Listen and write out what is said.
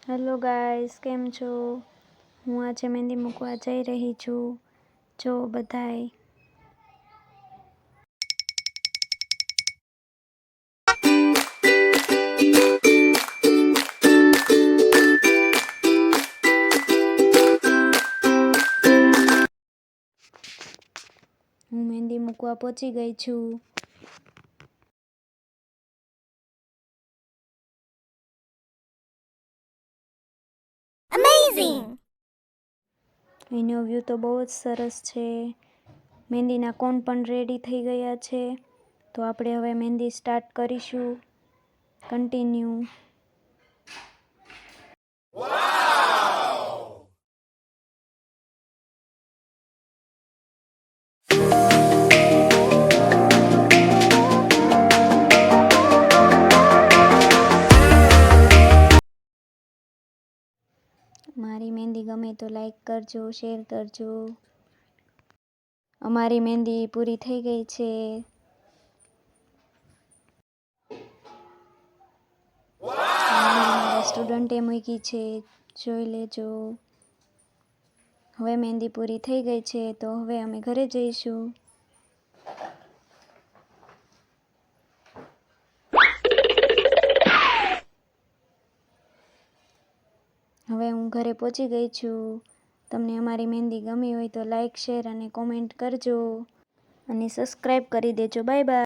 Hello guys, કેમ છો? હું આજે મહેંદી મૂકવા જઈ રહી છું. જો બધાય હું મહેંદી મૂકવા પહોંચી ગઈ છું. એનો વ્યૂ તો બહુ જ સરસ છે. મહેંદીના કોન પણ રેડી થઈ ગયા છે. તો આપણે હવે મહેંદી સ્ટાર્ટ કરીશું. કન્ટિન્યુ. મારી મહેંદી ગમે તો લાઈક કરજો, શેર કરજો. અમારી મહેંદી પૂરી થઈ ગઈ છે. મારા સ્ટુડન્ટે મૂકી છે, જોઈ લેજો. હવે મહેંદી પૂરી થઈ ગઈ છે, તો હવે અમે ઘરે જઈશું. હવે હું ઘરે પહોંચી ગઈ છું. તમને અમારી મહેંદી ગમી હોય તો લાઈક, શેર અને કોમેન્ટ કરજો અને સબસ્ક્રાઈબ કરી દેજો. Bye bye.